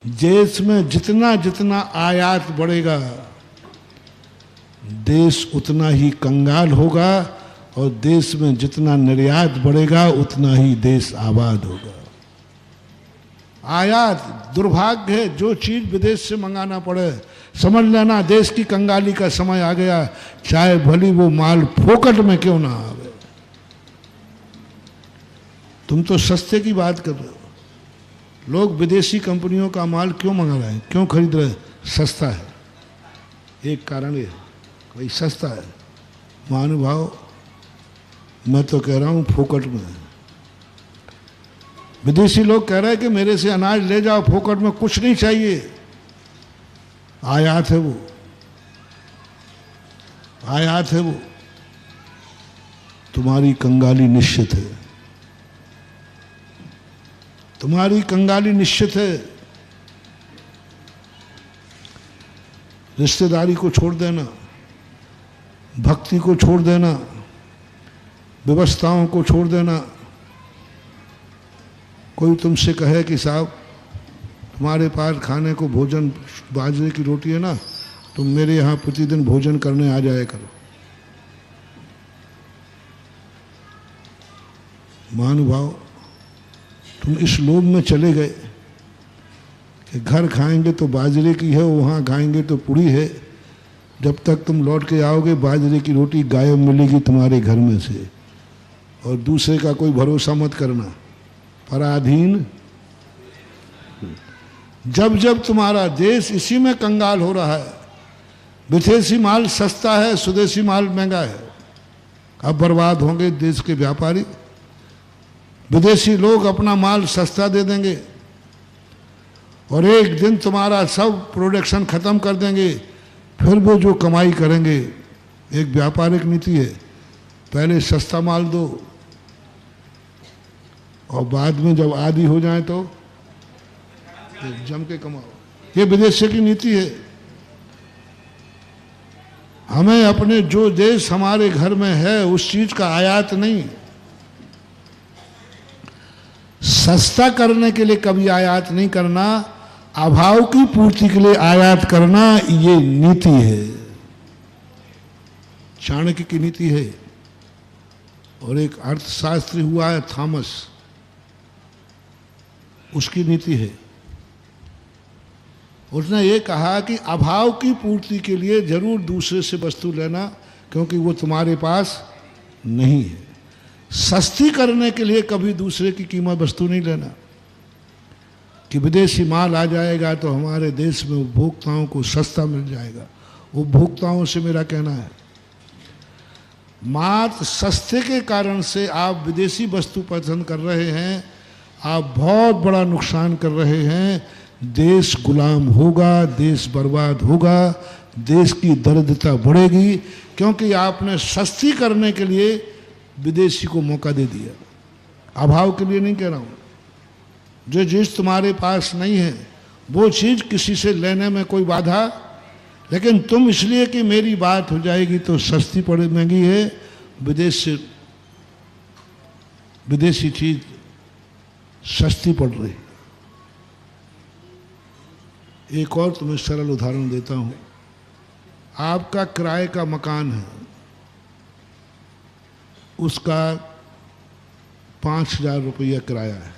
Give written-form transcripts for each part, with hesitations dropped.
देश में जितना जितना आयात बढ़ेगा देश उतना ही कंगाल होगा और देश में जितना निर्यात बढ़ेगा उतना ही देश आबाद होगा। आयात दुर्भाग्य है, जो चीज विदेश से मंगाना पड़े समझ लेना देश की कंगाली का समय आ गया, चाहे भली वो माल फोकट में क्यों ना आवे। तुम तो सस्ते की बात कर रहे हो, लोग विदेशी कंपनियों का माल क्यों मंगा रहे हैं, क्यों खरीद रहे हैं? सस्ता है, एक कारण ये भाई सस्ता है। महानुभाव मैं तो कह रहा हूँ फोकट में। विदेशी लोग कह रहे हैं कि मेरे से अनाज ले जाओ फोकट में, कुछ नहीं चाहिए। आयात है वो, आयात है वो। तुम्हारी कंगाली निश्चित है, तुम्हारी कंगाली निश्चित है। रिश्तेदारी को छोड़ देना, भक्ति को छोड़ देना, व्यवस्थाओं को छोड़ देना। कोई तुमसे कहे कि साहब तुम्हारे पास खाने को भोजन बाजरे की रोटी है ना, तुम मेरे यहाँ प्रतिदिन भोजन करने आ जाया करो। महानुभाव तुम इस लोभ में चले गए कि घर खाएंगे तो बाजरे की है, वहाँ खाएंगे तो पूरी है। जब तक तुम लौट के आओगे बाजरे की रोटी गायब मिलेगी तुम्हारे घर में से। और दूसरे का कोई भरोसा मत करना, पराधीन। जब जब तुम्हारा देश इसी में कंगाल हो रहा है, विदेशी माल सस्ता है, स्वदेशी माल महंगा है, अब बर्बाद होंगे देश के व्यापारी। विदेशी लोग अपना माल सस्ता दे देंगे और एक दिन तुम्हारा सब प्रोडक्शन खत्म कर देंगे। फिर वो जो कमाई करेंगे, एक व्यापारिक नीति है, पहले सस्ता माल दो और बाद में जब आदी हो जाए तो जम के कमाओ। ये विदेश की नीति है। हमें अपने जो देश हमारे घर में है उस चीज का आयात नहीं, सस्ता करने के लिए कभी आयात नहीं करना, अभाव की पूर्ति के लिए आयात करना, ये नीति है, चाणक्य की नीति है। और एक अर्थशास्त्री हुआ है थॉमस, उसकी नीति है। उसने ये कहा कि अभाव की पूर्ति के लिए जरूर दूसरे से वस्तु लेना क्योंकि वो तुम्हारे पास नहीं है। सस्ती करने के लिए कभी दूसरे की कीमत वस्तु नहीं लेना कि विदेशी माल आ जाएगा तो हमारे देश में उपभोक्ताओं को सस्ता मिल जाएगा। उपभोक्ताओं से मेरा कहना है, मात्र सस्ते के कारण से आप विदेशी वस्तु पसंद कर रहे हैं, आप बहुत बड़ा नुकसान कर रहे हैं। देश गुलाम होगा, देश बर्बाद होगा, देश की दरिद्रता बढ़ेगी क्योंकि आपने सस्ती करने के लिए विदेशी को मौका दे दिया। अभाव के लिए नहीं कह रहा हूँ, जो चीज़ तुम्हारे पास नहीं है वो चीज़ किसी से लेने में कोई बाधा, लेकिन तुम इसलिए कि मेरी बात हो जाएगी तो सस्ती पड़े, महंगी है, विदेश से विदेशी चीज सस्ती पड़ रही। एक और तुम्हें सरल उदाहरण देता हूँ। आपका किराए का मकान है, उसका 5,000 रुपया किराया है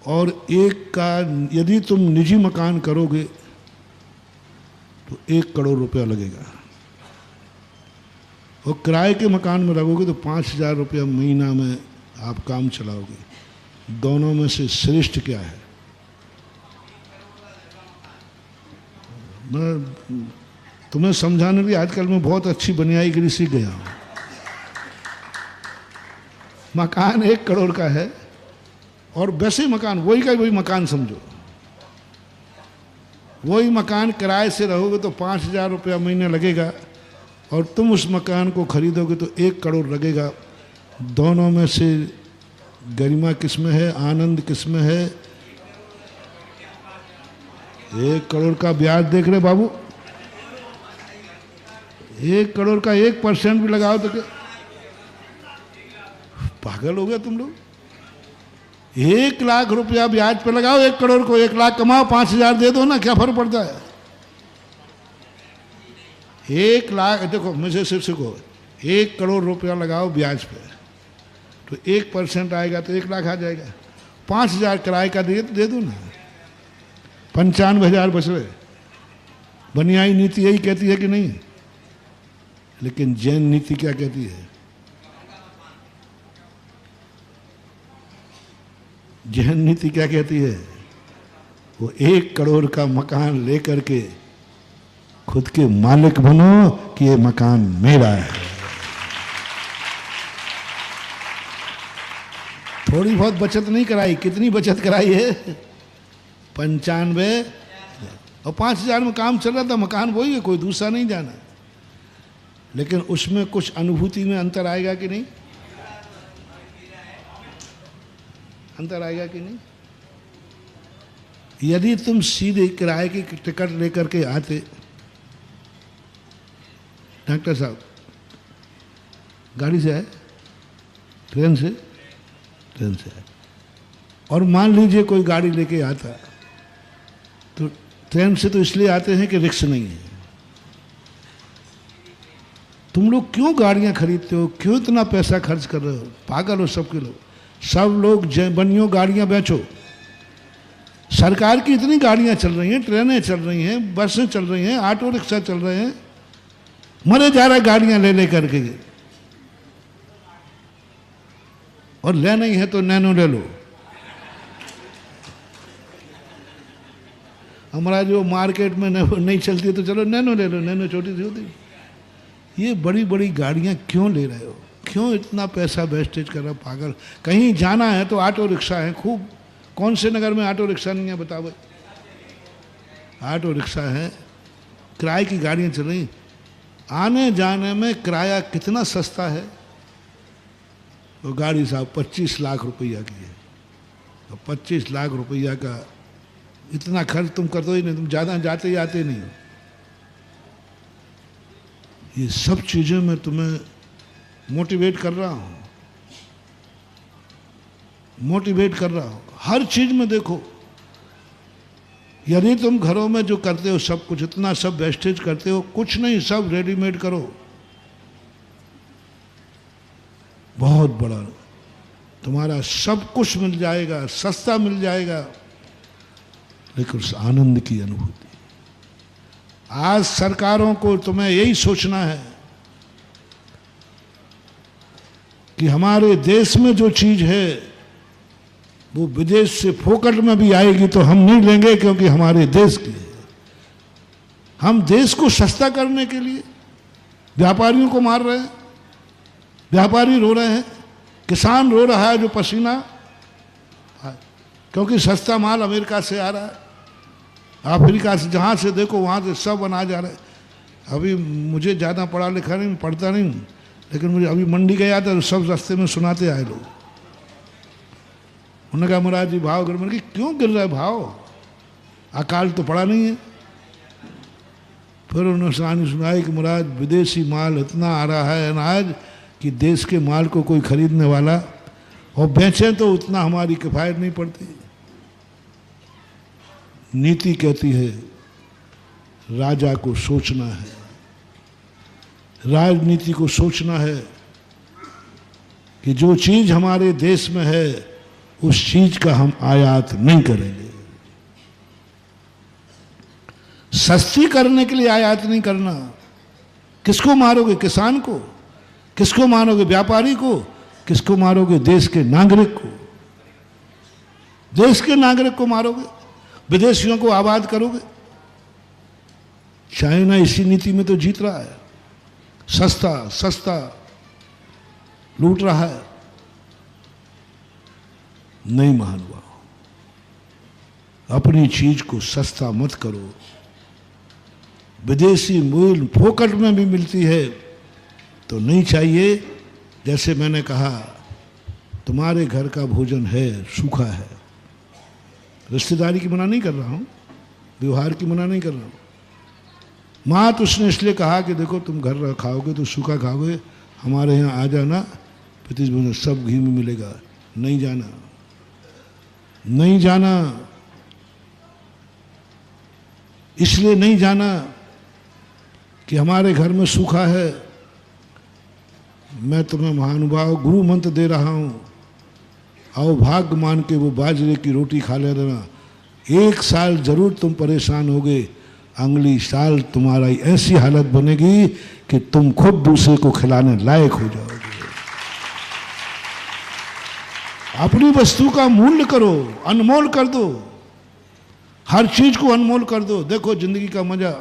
और एक का यदि तुम निजी मकान करोगे तो 1 करोड़ रुपया लगेगा और किराए के मकान में लगोगे तो 5,000 रुपया महीना में आप काम चलाओगे। दोनों में से श्रेष्ठ क्या है? मैं तुम्हें समझाने के लिए आजकल मैं बहुत अच्छी बनियाईगिरी सीख गया हूँ। मकान 1 करोड़ का है और वैसे मकान वही का वही मकान समझो, वही मकान किराए से रहोगे तो 5,000 रुपया महीना लगेगा और तुम उस मकान को खरीदोगे तो 1 करोड़ लगेगा। दोनों में से गरिमा किस में है, आनंद किस में है? 1 करोड़ का ब्याज देख रहे बाबू, 1 करोड़ का 1% भी लगाओ तो क्या पागल हो गया तुम लोग? 1 लाख रुपया ब्याज पे लगाओ, 1 करोड़ को 1 लाख कमाओ, 5,000 दे दो ना, क्या फर्क पड़ता है? 1 लाख, देखो मुझे सिर्फ सीखो, 1 करोड़ रुपया लगाओ ब्याज पे, तो 1% आएगा तो 1 लाख आ जाएगा। 5,000 किराए का दे दो ना, 95,000 बच रहे। बनियाई नीति यही कहती है कि नहीं? लेकिन जैन नीति क्या कहती है? जैन नीति क्या कहती है? वो 1 करोड़ का मकान लेकर के खुद के मालिक बनो कि ये मकान मेरा है। थोड़ी बहुत बचत नहीं कराई, कितनी बचत कराई है? 95, और 5,000 में काम चल रहा था, मकान वही है, कोई दूसरा नहीं जाना। लेकिन उसमें कुछ अनुभूति में अंतर आएगा कि नहीं? अंतर आएगा कि नहीं? यदि तुम सीधे किराए की टिकट लेकर के आते, डॉक्टर साहब गाड़ी से आए, ट्रेन से आए, और मान लीजिए कोई गाड़ी लेके आता, तो ट्रेन से तो इसलिए आते हैं कि रिक्शा नहीं है। तुम लोग क्यों गाड़ियां खरीदते हो? क्यों इतना पैसा खर्च कर रहे हो? पागल हो सबके लोग। सब लोग बनियो गाड़ियां बेचो। सरकार की इतनी गाड़ियां चल रही हैं, ट्रेनें चल रही हैं, बसें चल रही हैं, ऑटो रिक्शा चल रहे हैं, मरे जा रहा गाड़ियां ले करके। और ले नहीं है तो नैनो ले लो। हमारा जो मार्केट में नहीं चलती तो चलो नैनो ले लो, नैनो छोटी सी होती। ये बड़ी बड़ी गाड़ियां क्यों ले रहे हो? क्यों इतना पैसा वेस्टेज कर रहे हो? पागल। कहीं जाना है तो ऑटो रिक्शा है खूब। कौन से नगर में ऑटो रिक्शा नहीं है बताओ? ऑटो रिक्शा है, किराए की गाड़ियां चल रही। आने जाने में किराया कितना सस्ता है। वो गाड़ी साहब 25 लाख रुपया की है, तो 25 लाख रुपया का इतना खर्च तुम कर दो ही नहीं, तुम ज़्यादा जाते ही आते नहीं हो। ये सब चीज़ें मैं तुम्हें मोटिवेट कर रहा हूँ, मोटिवेट कर रहा हूँ। हर चीज़ में देखो, यदि तुम घरों में जो करते हो सब कुछ, इतना सब वेस्टेज करते हो, कुछ नहीं, सब रेडीमेड करो, बहुत बड़ा तुम्हारा सब कुछ मिल जाएगा, सस्ता मिल जाएगा, लेकिन उस आनंद की अनुभूति। आज सरकारों को तुम्हें यही सोचना है कि हमारे देश में जो चीज है वो विदेश से फोकट में भी आएगी तो हम नहीं लेंगे, क्योंकि हमारे देश की है। हम देश को सस्ता करने के लिए व्यापारियों को मार रहे हैं, व्यापारी रो रहे हैं, किसान रो रहा है जो पसीना, क्योंकि सस्ता माल अमेरिका से आ रहा है, अफ्रीका से, जहाँ से देखो वहाँ से सब अनाज आ रहा है। अभी मुझे ज़्यादा पढ़ा लिखा नहीं, पढ़ता नहीं, लेकिन मुझे अभी मंडी गया था तो सब रास्ते में सुनाते आए लोग। उन्होंने कहा महाराज जी भाव गिर। मैंने कहा क्यों गिर रहा है भाव? अकाल तो पड़ा नहीं है। फिर उन्होंने कहानी सुनाई कि महाराज विदेशी माल इतना आ रहा है अनाज कि देश के माल को कोई खरीदने वाला, और बेचें तो उतना हमारी किफ़ायत नहीं पड़ती। नीति कहती है राजा को सोचना है, राजनीति को सोचना है कि जो चीज हमारे देश में है उस चीज का हम आयात नहीं करेंगे। सस्ती करने के लिए आयात नहीं करना। किसको मारोगे? किसान को? किसको मारोगे? व्यापारी को? किसको मारोगे? देश के नागरिक को। देश के नागरिक को मारोगे, विदेशियों को आबाद करोगे। चाइना इसी नीति में तो जीत रहा है, सस्ता सस्ता लूट रहा है। नहीं महानुभाव, अपनी चीज को सस्ता मत करो। विदेशी मूल फोकट में भी मिलती है तो नहीं चाहिए। जैसे मैंने कहा, तुम्हारे घर का भोजन है, सूखा है। रिश्तेदारी की मना नहीं कर रहा हूं, व्यवहार की मना नहीं कर रहा हूं। माँ तो उसने इसलिए कहा कि देखो तुम घर खाओगे तो सूखा खाओगे, हमारे यहाँ आ जाना, प्रतिदिन भोजन सब घी में मिलेगा, नहीं जाना। नहीं जाना, इसलिए नहीं जाना कि हमारे घर में सूखा है। मैं तुम्हें महानुभाव गुरु मंत्र दे रहा हूं, आओ भाग्य मान के वो बाजरे की रोटी खा लेना। 1 साल जरूर तुम परेशान होगे, अगली साल तुम्हारी ऐसी हालत बनेगी कि तुम खुद दूसरे को खिलाने लायक हो जाओगे। अपनी वस्तु का मूल्य करो, अनमोल कर दो, हर चीज को अनमोल कर दो। देखो जिंदगी का मजा।